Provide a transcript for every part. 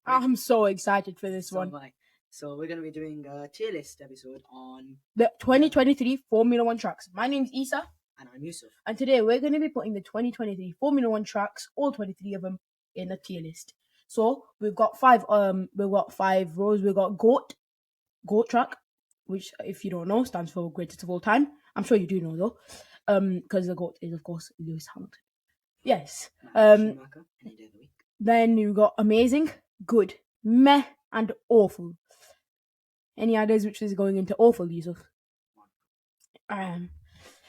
I'm so excited for this So one. am I. So we're going to be doing a tier list episode on The 2023 Formula One tracks. My name's Isa. And I'm Yusuf. And today we're going to be putting the 2023 Formula One tracks, all 23 of them, in a tier list. So we've got five rows. We've got GOAT track, which, if you don't know, stands for greatest of all time. I'm sure you do know though, because the GOAT is, of course, Lewis Hamilton. Yes. Schumacher, any day of the week. Then you've got amazing, good, meh, and awful. Any ideas which is going into awful, Yusuf?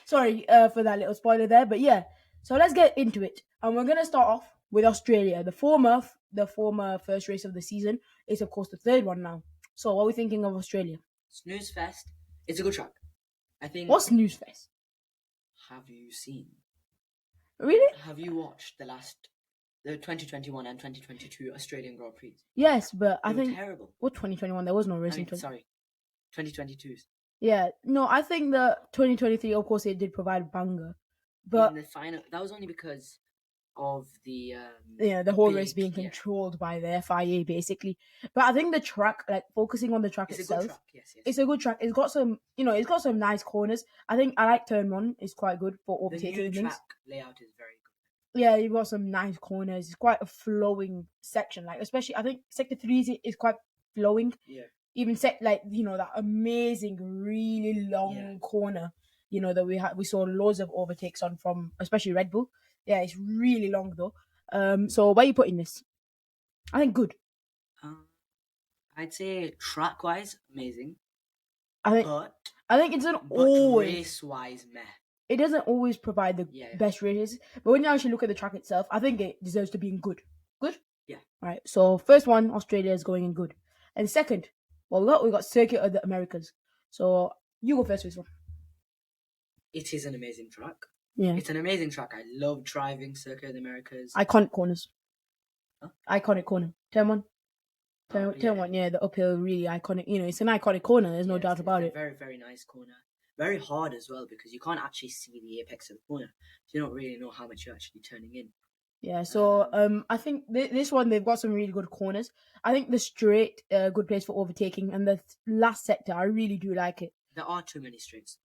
Sorry for that little spoiler there, but yeah. So let's get into it, and we're gonna start off with Australia. The former first race of the season is, of course, the third one now. So what are we thinking of Australia? Snooze Fest. It's a good track. I think. What's Snooze Fest? Have you seen? Really? Have you watched the 2021 and 2022 Australian Grand Prix? Yes, but I They were think terrible. what 2021 there was no racing. Sorry, 2022's. Yeah, no, I think the 2023, of course, it did provide banger, but in the final, that was only because of the the whole race being controlled by the FIA basically. But I think the track, like focusing on the track itself, a good track. Yes. It's a good track. It's got some, it's got some nice corners. I think I like turn 1. It's quite good for overtaking things. The track layout is very good. Yeah, you've got some nice corners. It's quite a flowing section. Like, especially, I think Sector 3 is quite flowing. Yeah. Even that amazing, really long corner, that we saw loads of overtakes on from, especially Red Bull. Yeah, it's really long though. So where are you putting this? I think good. I'd say track-wise, amazing. I think it doesn't always race-wise, meh. It doesn't always provide the best races, but when you actually look at the track itself, I think it deserves to be in good. Good? Yeah. All right. So first one, Australia is going in good, and second, we got Circuit of the Americas. So you go first with this one. It is an amazing track. Yeah. It's an amazing track. I love driving Circuit of the Americas. Iconic corners. Huh? Iconic corner. Turn 1. Turn 1, the uphill, really iconic. It's an iconic corner. There's no doubt about it. Very, very nice corner. Very hard as well because you can't actually see the apex of the corner. So you don't really know how much you're actually turning in. Yeah, so I think this one, they've got some really good corners. I think the straight, good place for overtaking, and the last sector, I really do like it. There are too many straights.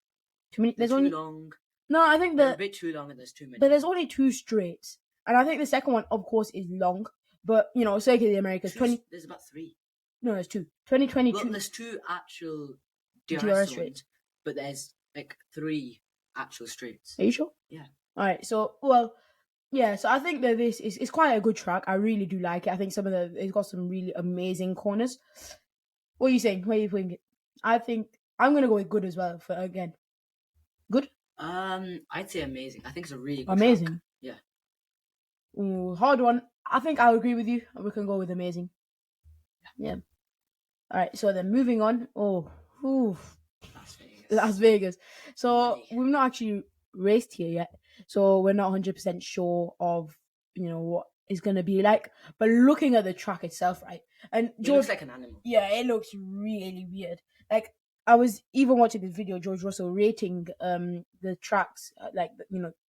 Too many? There's only too long. No, I think they're a bit too long and there's too many. But there's only 2 straights. And I think the second one, of course, is long. But, Circuit of the Americas, there's about 3. No, there's 2. 2022. Well, there's 2 actual DRS straights, but there's 3 actual straights. Are you sure? Yeah. All right. So, so I think that this is quite a good track. I really do like it. I think it's got some really amazing corners. What are you saying? Where are you putting it? I think I'm gonna go with good as well. For again, good. I'd say amazing. I think it's a really good amazing. Track. Yeah. Ooh, hard one. I think I'll agree with you. We can go with amazing. Yeah. All right. So then moving on. Las Vegas. So we've not actually raced here yet, so we're not 100% sure of what it's gonna be like. But looking at the track itself, right, and George, it looks like an animal. Yeah, it looks really weird. Like, I was even watching this video, George Russell rating the tracks,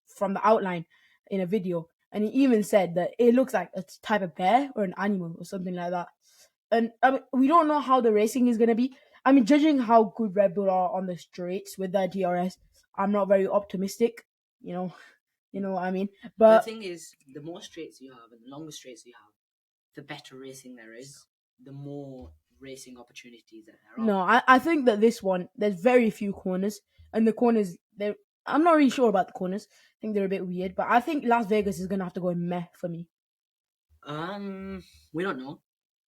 from the outline in a video, and he even said that it looks like a type of bear or an animal or something like that. And we don't know how the racing is gonna be. I mean, judging how good Red Bull are on the straights with their DRS, I'm not very optimistic. You know what I mean? But the thing is, the more straights you have and the longer straights you have, the better racing there is, the more racing opportunities there are. No, I think that this one, there's very few corners, and the corners, I'm not really sure about the corners. I think they're a bit weird, but I think Las Vegas is gonna have to go in meh for me. We don't know.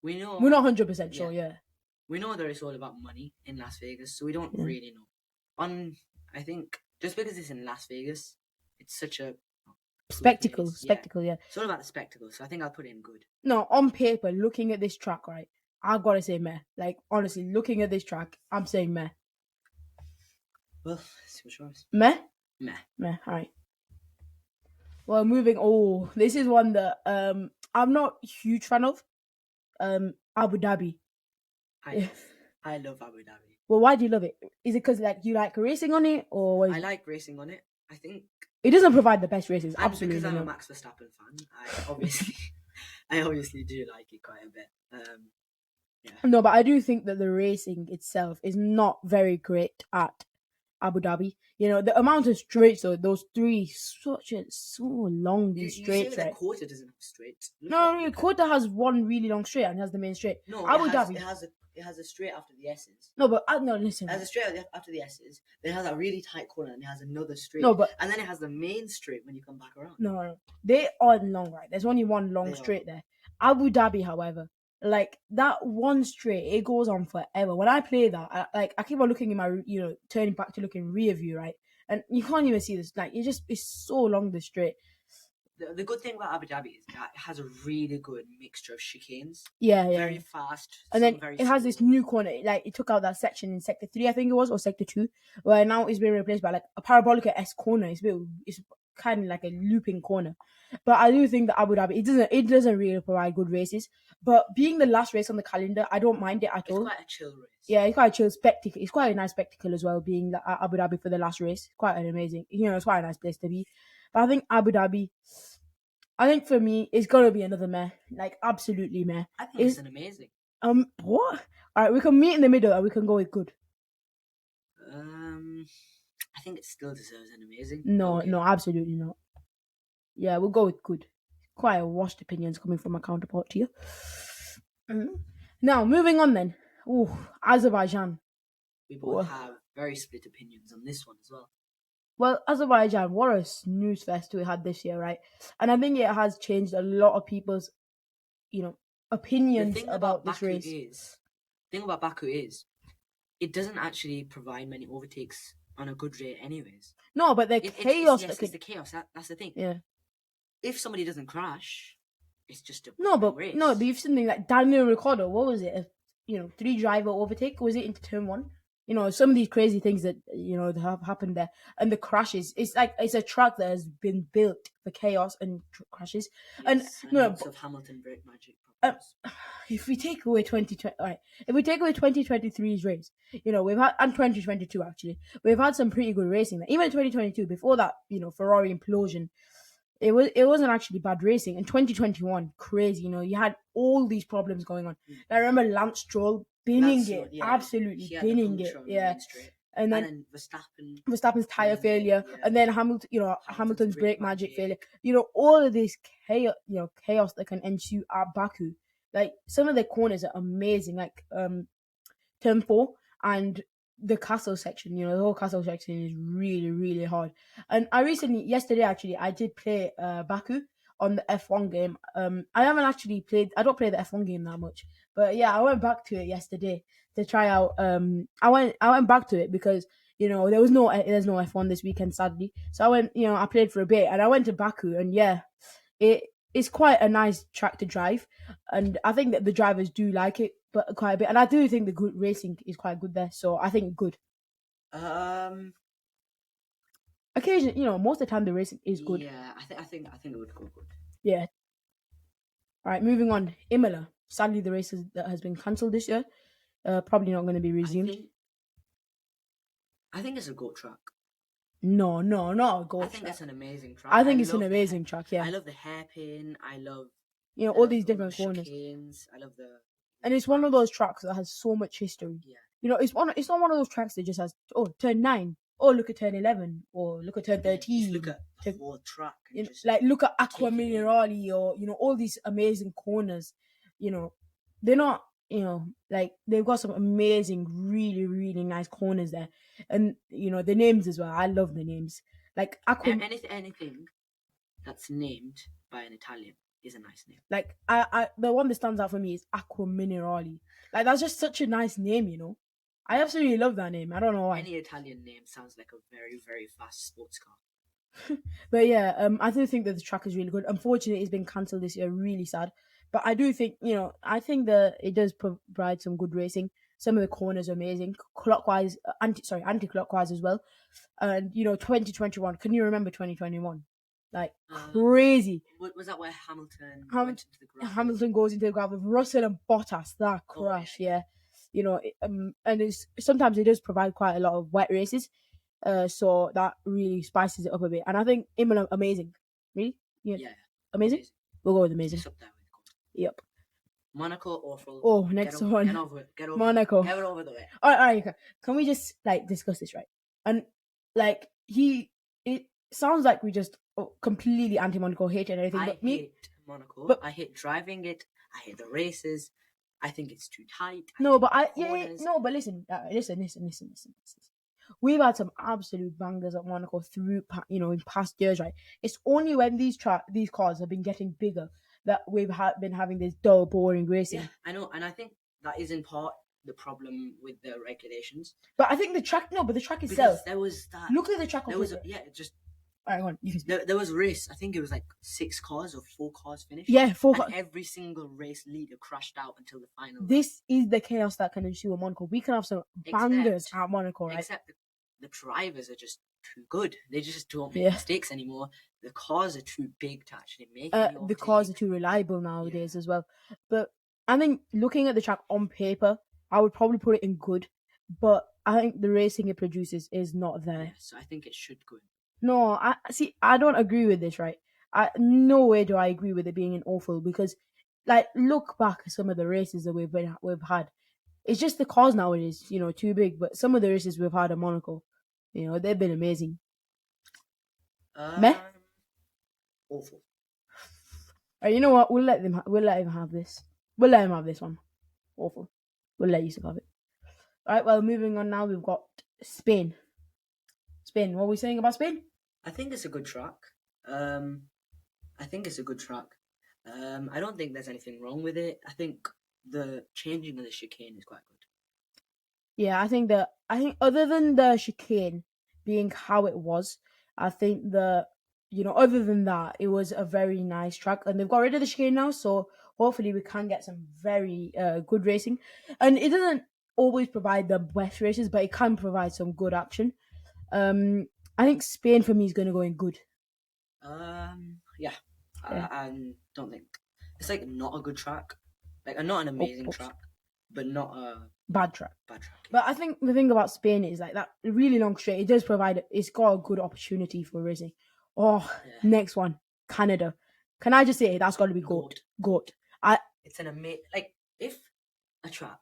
We're not 100% sure. Yeah. We know that it's all about money in Las Vegas, so we don't really know. I think just because it's in Las Vegas, it's such a spectacle. Yeah. It's all about the spectacle, so I think I'll put it in good. No, on paper, looking at this track, right, I've got to say meh. Like, honestly, looking at this track, I'm saying meh. Well, it's your choice. Meh? Meh. All right. Well, moving. Oh, this is one that I'm not a huge fan of. Abu Dhabi. I love Abu Dhabi. Well, why do you love it? Is it because you like racing on it, or I like racing on it. I think it doesn't provide the best races. Absolutely, because I'm a Max Verstappen fan. I obviously do like it quite a bit. Yeah. No, but I do think that the racing itself is not very great at Abu Dhabi. You know, the amount of straights, though, those three, so long, these You say straights, that right? Quarter doesn't have straight. No, Kota has one really long straight and has the main straight. No, Abu Dhabi. it has a straight after the S's. No, but no, listen. It has a straight after the S's. Then it has a really tight corner, and it has another straight. No, but and then it has the main straight when you come back around. no, they are long, right? There's only one long They straight are. there. Abu Dhabi, however, like that one straight, it goes on forever. When I play that, I keep on looking in my, turning back to look in rear view, right? And you can't even see this. Like it's so long the straight. The good thing about Abu Dhabi is that it has a really good mixture of chicanes. Yeah, Very fast. And then it has this new corner. Like it took out that section in sector 3, I think it was, or sector 2, where now it's been replaced by like a parabolic S corner. It's kind of like a looping corner. But I do think that Abu Dhabi it doesn't really provide good races. But being the last race on the calendar, I don't mind it at all. It's quite a chill race. Yeah, it's quite a chill spectacle. It's quite a nice spectacle as well, being at Abu Dhabi for the last race. Quite an amazing, it's quite a nice place to be. But I think Abu Dhabi, I think for me, it's gonna be another meh. Like absolutely meh. I think it's an amazing. What? All right, we can meet in the middle, and we can go with good. I think it still deserves an amazing. No, absolutely not. Yeah, we'll go with good. Quite a washed opinions coming from my counterpart here. Now, moving on then. Ooh, Azerbaijan. We both have very split opinions on this one as well. Well, Azerbaijan, what a snooze fest we had this year, right? And I think it has changed a lot of people's, opinions about this race. The thing about Baku is, it doesn't actually provide many overtakes on a good rate anyways. No, but the chaos. It's the chaos. That's the thing. Yeah. If somebody doesn't crash, it's just a race. No, but you've seen like Daniel Ricciardo. What was it? 3 driver overtake. Was it into turn 1? Some of these crazy things that have happened there, and the crashes. It's like it's a track that has been built for chaos and crashes. Yes, and lots of Hamilton brake magic problems. If we take away 2020, right? If we take away 2023's race, we've had, and 2022 actually, we've had some pretty good racing. Even 2022, before that, Ferrari implosion, it wasn't actually bad racing. In 2021, crazy. You had all these problems going on. I remember Lance Stroll binning it, absolutely binning it. Yeah. And then Verstappen's tire failure, and then Hamilton's brake magic failure. All of this chaos that can ensue at Baku. Like some of the corners are amazing, like turn 4 and the castle section. The whole castle section is really, really hard. And yesterday actually, I did play Baku on the F1 game. I haven't actually played. I don't play the F1 game that much, but yeah, I went back to it yesterday to try out. I went back to it because there's no F1 this weekend, sadly. So I went. I played for a bit, and I went to Baku, and yeah, it's quite a nice track to drive, and I think that the drivers do like it, but quite a bit. And I do think the good racing is quite good there, so I think good. Occasionally, most of the time the racing is good. Yeah, I think it would go good. Yeah. All right, moving on. Imola. Sadly, the race has been cancelled this year. Probably not going to be resumed. I think it's a GOAT track. No, not a GOAT track. I think that's an amazing track. I think it's an amazing track, yeah. I love the hairpin. I love all these different corners. I love the. And it's one of those tracks that has so much history. Yeah. It's not one of those tracks that just has turn 9. Oh, look at turn 11, or look at turn 13. Just look at the whole track. Look at Aqua Minerali, or all these amazing corners. They're not. They've got some amazing, really, really nice corners there, and the names as well. I love the names. Like Aqua. Anything that's named by an Italian is a nice name. Like I the one that stands out for me is Aqua Minerali. Like that's just such a nice name, I absolutely love that name. I don't know why. Any Italian name sounds like a very, very fast sports car. But yeah, I do think that the track is really good. Unfortunately, it's been cancelled this year. Really sad. But I do think, I think that it does provide some good racing. Some of the corners are amazing, clockwise, anti-clockwise as well. And 2021. Can you remember 2021? Like crazy. Was that where Hamilton went into the gravel? Hamilton goes into the gravel. Russell and Bottas, that crash, yeah. And sometimes it does provide quite a lot of wet races, so that really spices it up a bit. And I think Imola amazing, really, yeah. Amazing. We'll go with amazing. Yep. Monaco, awful. Oh, next one. Get over it. Get over Monaco. It. Get it over the way. All right. Okay. Can we just like discuss this, right? And like it sounds like we just completely anti Monaco, hate and everything. I hate Monaco. but I hate driving it. I hate the races. I think it's too tight. no, but listen. We've had some absolute bangers at Monaco through in past years, right? It's only when these cars have been getting bigger that we've been having this dull, boring racing. Yeah, I know, and I think that is in part the problem with the regulations. But I think the track itself. Because there was that. Look at the track. There was just. All right, go on. There was a race. I think it was like 6 cars or 4 cars finished. Yeah, 4 cars. Every single race leader crashed out until the final. This is the chaos that can ensue at Monaco. We can have some bangers at Monaco, right? Except the drivers are just too good. They just don't make mistakes anymore. The cars are too big to actually make the cars are too reliable nowadays as well. But I think looking at the track on paper, I would probably put it in good. But I think the racing it produces is not there. Yeah, so I think it should go in. No, I don't agree with this, right? No way do I agree with it being an awful, because like look back at some of the races that we've had. It's just the cars nowadays, too big. But some of the races we've had at Monaco, they've been amazing. Meh? Awful. You know what? We'll let him have this. We'll let him have this one. Awful. We'll let Yusuf have it. All right. Well, moving on now. We've got Spain. What are we saying about Spain? I think it's a good track. I don't think there's anything wrong with it. I think the changing of the chicane is quite good. Yeah, I think other than the chicane being how it was, I think other than that, it was a very nice track, and they've got rid of the chicane now, so hopefully we can get some very good racing. And it doesn't always provide the best races, but it can provide some good action. I think Spain for me is going to go in good. Yeah. I don't think it's like not a good track, like not an amazing track, but not a bad track. Yeah. But I think the thing about Spain is like that really long straight. It does provide. It's got a good opportunity for racing. Next one, Canada. Can I just say that's got to be goat. It's an amazing, like, if a track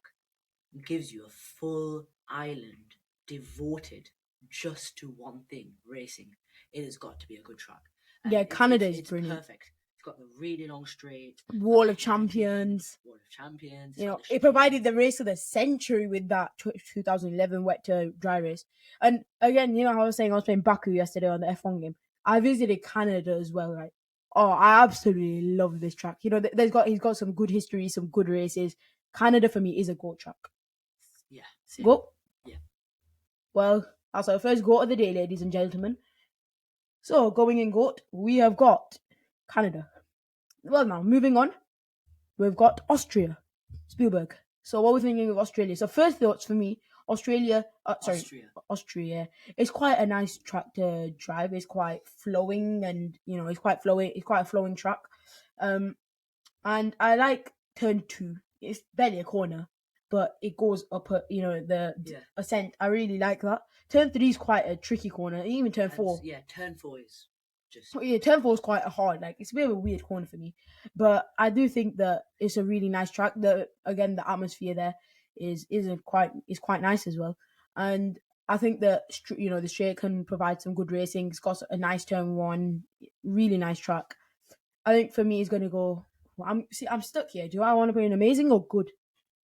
gives you a full island devoted just to one thing, racing, it has got to be a good track. And Canada is brilliant. Perfect. It's got the really long straight. Wall of Champions. It provided the race of the century with that 2011 wet to dry race. And again, how I was saying I was playing Baku yesterday on the F1 game. I visited Canada as well, right? Oh, I absolutely love this track. He's got some good history, some good races. Canada for me is a GOAT track. Yeah. GOAT? Yeah. Well, that's our first GOAT of the day, ladies and gentlemen. So, going in GOAT, we have got Canada. Well, now, moving on, we've got Austria. Spielberg. So, what are we thinking of Australia? So, first thoughts for me, Austria. It's quite a nice track to drive. It's quite flowing, and it's quite a flowing track. And I like turn 2. It's barely a corner, but it goes up. The ascent. I really like that. Turn 3 is quite a tricky corner. Even turn 4. Yeah, turn 4 is just. Yeah, turn 4 is quite hard. Like, it's a bit of a weird corner for me, but I do think that it's a really nice track. The atmosphere there is quite nice as well. And I think that the straight can provide some good racing. It's got a nice turn 1, really nice track. I think for me, it's going to go. I'm stuck here. Do I want to put in amazing or good?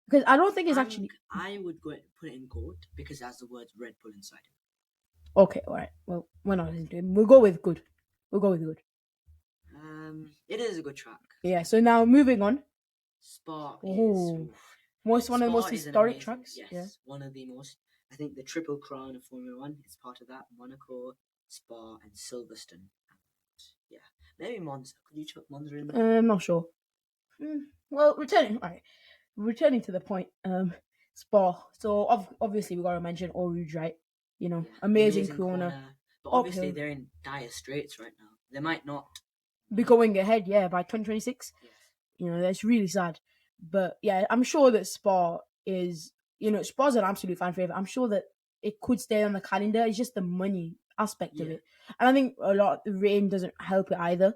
Because I don't think it's actually. I would put it in GOAT because it has the word Red Bull inside it. Okay, all right. Well, we're not listening to him. We'll go with good. It is a good track. Yeah. So now moving on. Spa is one of the most historic tracks. Yes, yeah. One of the most. I think the Triple Crown of Formula 1 is part of that. Monaco, Spa, and Silverstone. Yeah, maybe Monza. Could you chuck Monza in there? I'm not sure. Well, returning to the point. Spa. So obviously we got to mention Eau Rouge, right? Amazing corner. But obviously they're in dire straits right now. They might not be going ahead, by 2026. Yes. That's really sad. But yeah, I'm sure that Spa is, Spa's an absolute fan favorite. I'm sure that it could stay on the calendar. It's just the money aspect of it. And I think a lot of the rain doesn't help it either.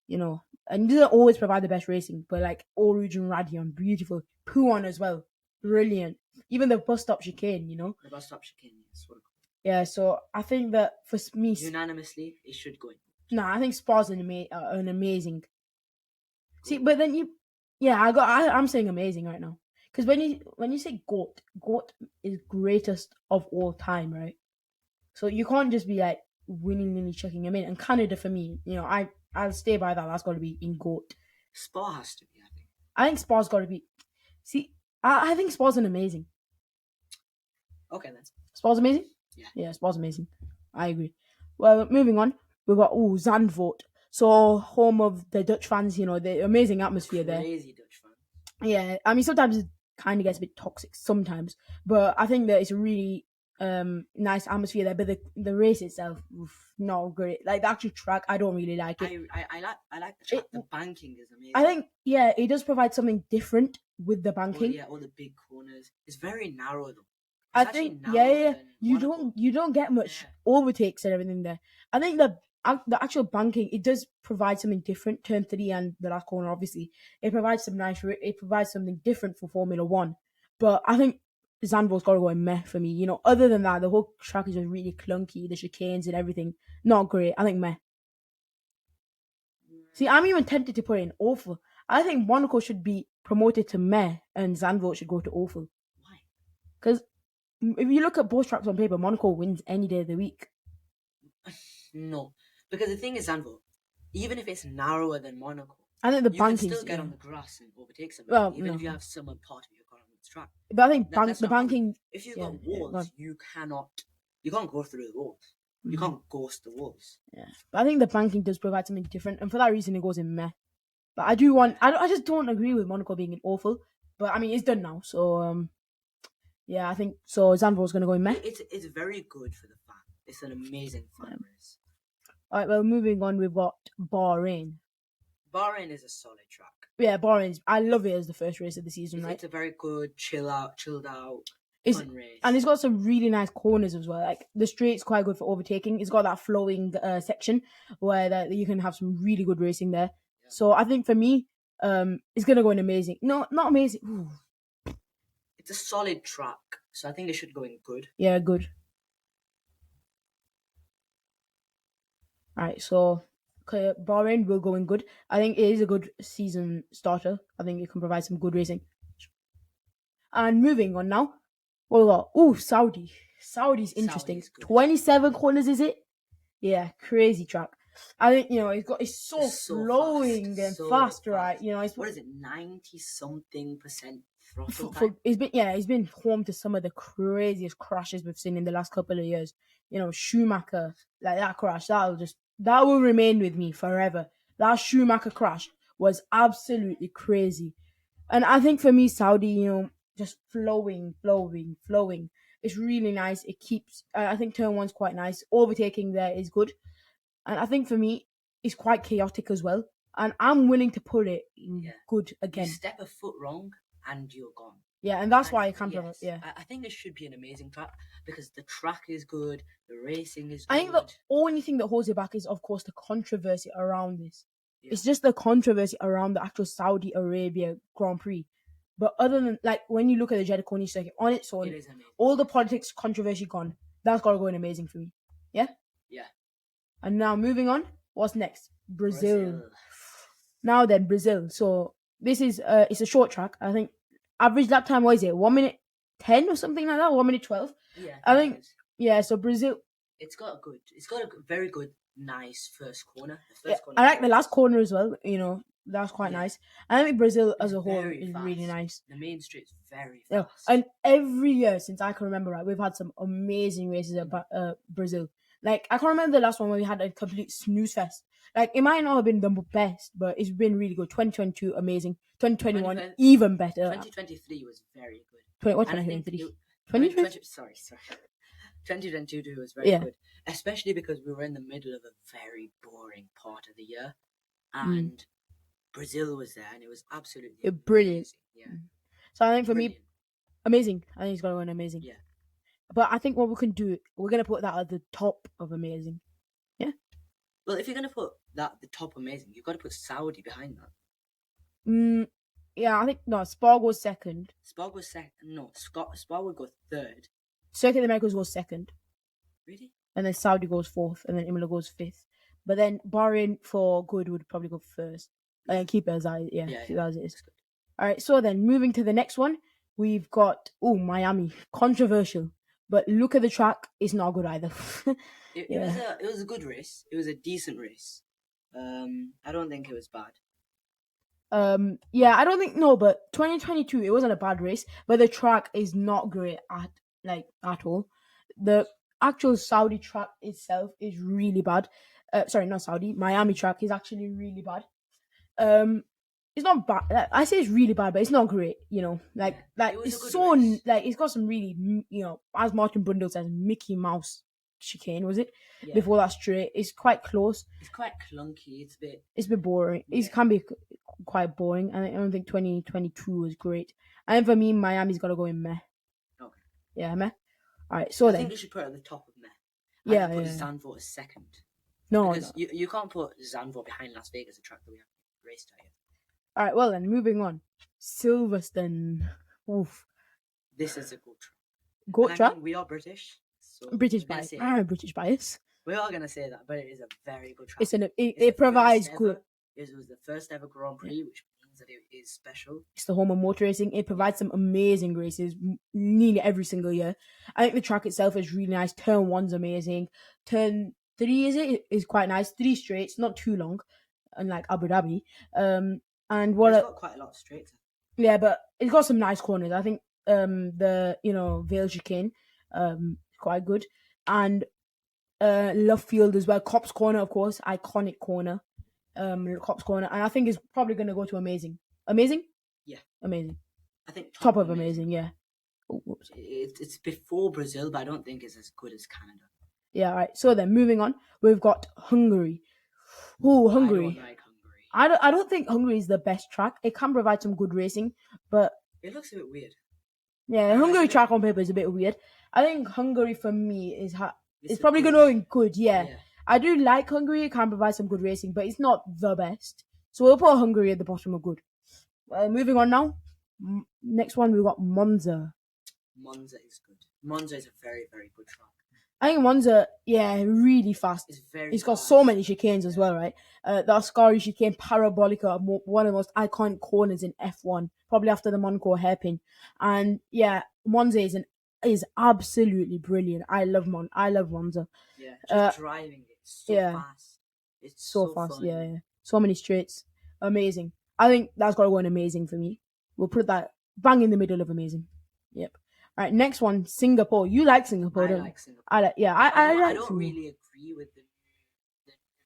you know, and he doesn't always provide the best racing, but like All Region Radion, beautiful. Puon as well, brilliant. Even the bus stop chicane, you know. The bus stop chicane, yes. What a Yeah, so I think that for me, unanimously, it should go in. nah, I think Spa's an amazing. See, Goat. but then yeah, I'm saying amazing right now because when you say goat is greatest of all time, right? So you can't just be like willy-nilly chucking him in. And Canada for me, you know, I'll stay by that. That's got to be in goat. Spa has to be, I think. I think Spa's got to be. See, I think Spa's an amazing. Okay, then. Spa's amazing. Yeah, Spa's amazing. I agree. Well, moving on, we've got Zandvoort. So home of the Dutch fans, you know, the amazing atmosphere there. Crazy Dutch fans. Yeah, I mean sometimes it kind of gets a bit toxic sometimes, but I think that it's a really nice atmosphere there. But the race itself, not great. Like the actual track, I don't really like it. I like the track. The banking is amazing. I think it does provide something different with the banking. All the big corners. It's very narrow though. I think you don't get much overtakes and everything there. I think the actual banking, it does provide something different. Turn 3 and the last corner, obviously, it provides it provides something different for Formula One. But I think Zandvoort's got to go in meh for me. You know, other than that, the whole track is just really clunky. The chicanes and everything, not great. I think meh. See, I'm even tempted to put it in awful. I think Monaco should be promoted to meh and Zandvoort should go to awful. Why? Because if you look at both tracks on paper, Monaco wins any day of the week. No, because the thing is, Zandvoort, even if it's narrower than Monaco, I think the banking can still get on the grass and overtake somebody, if you have someone part of your car on the track. But I think the banking. If you've got walls, you can't go through the walls. You can't ghost the walls. Yeah, but I think the banking does provide something different, and for that reason, it goes in meh. But I just don't agree with Monaco being awful. But I mean, it's done now, so yeah, I think so. Zandvoort's going to go in meh. It's very good for the fan. It's an amazing fan race. All right, well, moving on, we've got Bahrain. Bahrain is a solid track. Yeah, Bahrain. I love it as the first race of the season, right? It's a very good, chilled out, fun race. And it's got some really nice corners as well. Like the straight's quite good for overtaking. It's got that flowing section where you can have some really good racing there. Yeah. So I think for me, it's gonna go in amazing. No, not amazing. Ooh. It's a solid track, so I think it should go in good. Yeah, good. All right, so Bahrain will go in good. I think it is a good season starter. I think it can provide some good racing. And moving on now, what we got? Saudi. Saudi's interesting. 27 corners, is it? Yeah, crazy track. I think it's so flowing and fast, right? You know, what is it? 90-something% throttle time. It's been home to some of the craziest crashes we've seen in the last couple of years. You know, Schumacher, like that crash, that will remain with me forever. That Schumacher crash was absolutely crazy. And I think for me, Saudi, just flowing. It's really nice. It keeps, I think turn 1's quite nice. Overtaking there is good. And I think for me, it's quite chaotic as well. And I'm willing to put it in good again. You step a foot wrong and you're gone. Yeah, and that's why I can't. Yeah, I think it should be an amazing track because the track is good, the racing is good. I think the only thing that holds it back is, of course, the controversy around this. Yeah. It's just the controversy around the actual Saudi Arabia Grand Prix. But other than, like, when you look at the Jeddah Corniche circuit on its own, all the politics, controversy gone. That's got to go in amazing for me. Yeah? Yeah. And now moving on, what's next? Brazil. Now then, Brazil. So this is it's a short track. I think average lap time, what is it? 1 minute 10 or something like that? 1 minute 12? Yeah. I think so Brazil. It's got a very good, nice first corner. I like the last corner as well, that's quite nice. And I think Brazil as a whole is really nice. The main street's very fast. And every year since I can remember, right, we've had some amazing races at Brazil. Like, I can't remember the last one where we had a complete snooze fest. Like, it might not have been the best, but it's been really good. 2022, amazing. 2021, even better. 2023 was very good. What 2023? 2022 was very good. Especially because we were in the middle of a very boring part of the year. And Brazil was there, and it was absolutely brilliant. Yeah. So I think for me, amazing. I think it's going to win amazing. Yeah. But I think what we can do, we're going to put that at the top of amazing. Yeah. Well, if you're going to put that the top amazing. You've got to put Saudi behind that. Yeah, I think no. Spa goes second. Spa was second. No, Spa would go third. Circuit of the Americas goes second, Really? and then Saudi goes fourth, and then Imola goes fifth. But then Bahrain for good would probably go first. And keep it as I keep it as it is. All right. So then moving to the next one, we've got Miami. Controversial, but look at the track. It's not good either. It was a good race. It was a decent race. I don't think it was bad. I don't think no, but 2022 it wasn't a bad race, but the track is not great at all. The actual Saudi track itself is really bad. Sorry, not Saudi. Miami track is actually really bad. It's not bad. I say it's really bad, but it's not great. You know, it's so race. it's got some really as Martin Brundle says, Mickey Mouse chicane was it Yeah. before that straight. It's quite close. It's quite clunky. It's a bit boring. It can be quite boring. And I don't think 2022 was great. And for me, Miami's got to go in meh. Okay. Yeah, meh. All right. So I then, think you should put it at the top of meh. Yeah, put Zandvoort as second. No, because you can't put Zandvoort behind Las Vegas, a track that we have raced at yet. All right. Well then, moving on. Silverstone. Oof. This is a good track. Goat track. We are British. So British bias. I have British bias. We are gonna say that, but it is a very good track. It provides good. It was the first ever Grand Prix, which means that it is special. It's the home of motor racing. It provides some amazing races nearly every single year. I think the track itself is really nice. Turn 1's amazing. Turn 3 is quite nice. 3 straights, not too long, unlike Abu Dhabi. And it's got quite a lot of straights. Yeah, but it's got some nice corners. I think the Vale chicane quite good, and Love Field as well. Cops Corner, of course, iconic corner. Cops Corner, and I think it's probably going to go to amazing. Amazing? Yeah. Amazing. I think top of amazing, yeah. Oh, whoops. It's before Brazil, but I don't think it's as good as Canada. Yeah, all right. So then, moving on, we've got Hungary. Oh, Hungary. I don't like Hungary. I don't think Hungary is the best track. It can provide some good racing, but it looks a bit weird. Yeah, the Hungary track on paper is a bit weird. I think Hungary for me is it's probably going to be good. Yeah. I do like Hungary. It can provide some good racing, but it's not the best. So we'll put Hungary at the bottom of good. Moving on now. Next one, we've got Monza. Monza is good. Monza is a very, very good track. I think Monza, really fast. It's got so many chicanes as well, right? The Ascari chicane, Parabolica, one of the most iconic corners in F1, probably after the Monaco hairpin. And yeah, Monza is absolutely brilliant. I love Monza. Yeah, just driving it so fast. It's so fast. Fun. Yeah. So many straights. Amazing. I think that's got to go in amazing for me. We'll put that bang in the middle of amazing. Yep. All right, next one, Singapore. You like Singapore, don't you? Singapore. I like I don't really agree with the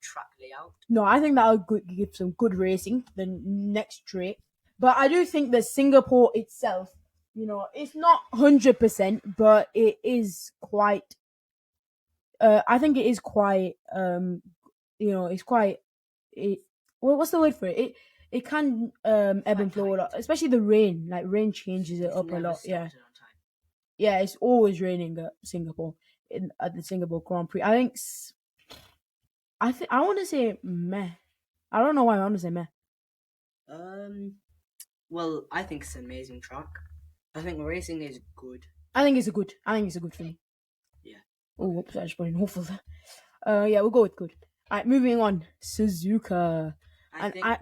track layout. No, I think that'll give some good racing the next straight. But I do think that Singapore itself, it's not 100%, but it is quite. I think it is quite. It's quite. What's the word for it? It can ebb and flow a lot, especially the rain. Like rain changes it up a lot. Yeah. Yeah, it's always raining at Singapore at the Singapore Grand Prix. I want to say meh. I don't know why I want to say meh. Well, I think it's an amazing track. I think racing is good. I think it's a good for me. Yeah. Oh, whoops! I just put in hopeful. Yeah, we'll go with good. All right, moving on. Suzuka.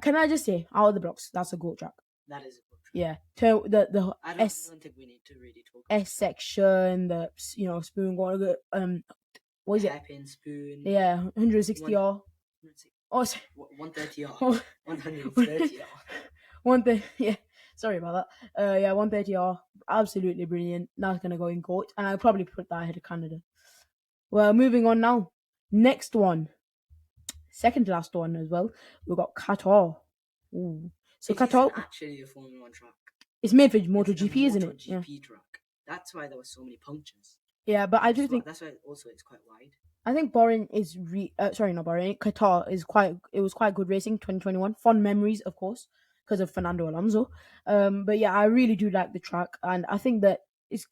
Can I just say, out of the blocks, that's a GOAT track. That is a good track. Yeah. I don't think we need to really talk about S section, the spoon going what is it? Hairpin, spoon. Yeah, 160 R. Oh, 130 R. 130 R. 130. Yeah, sorry about that. 130 R. Absolutely brilliant. That's gonna go in GOAT, and I'll probably put that ahead of Canada. Well, moving on now. Next one, second to last one as well. We've got Qatar. Ooh. So Qatar actually a Formula 1 track. It's made for MotoGP, isn't it? MotoGP track. That's why there were so many punctures. Yeah, but I do think that's why also it's quite wide. I think Bahrain is not Bahrain. Qatar is it was quite good racing. 2021, fond memories, of course, because of Fernando Alonso. But yeah, I really do like the track, and I think that it's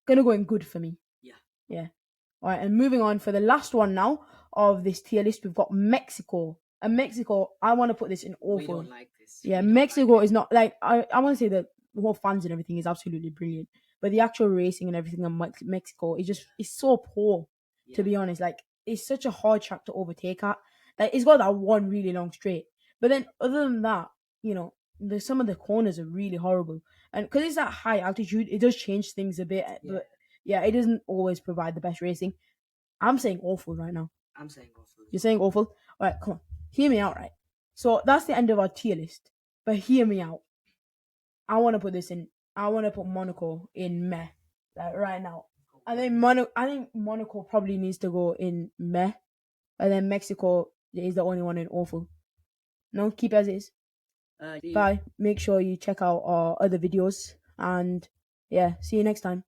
gonna go in good for me. Yeah. All right, and moving on for the last one now of this tier list, we've got Mexico. And Mexico, I want to put this in We awful. don't like this. Yeah, We don't like Mexico it. is not like I want to say that the whole fans and everything is absolutely brilliant, but the actual racing and everything in Mexico is just it's so poor. To Yeah. be honest, like it's such a hard track to overtake at. Like it's got that one really long straight, but then other than that, you know, some of the corners are really horrible, and because it's at high altitude, it does change things a bit. Yeah. But yeah, it doesn't always provide the best racing. I'm saying awful right now. I'm saying awful. You're saying awful? All right, come on. Hear me out, right? So that's the end of our tier list. But hear me out. I want to put this in. I want to put Monaco in meh, like right now. I think Monaco probably needs to go in meh, and then Mexico is the only one in awful. No, keep as is. See you. Bye. Make sure you check out our other videos, and yeah, see you next time.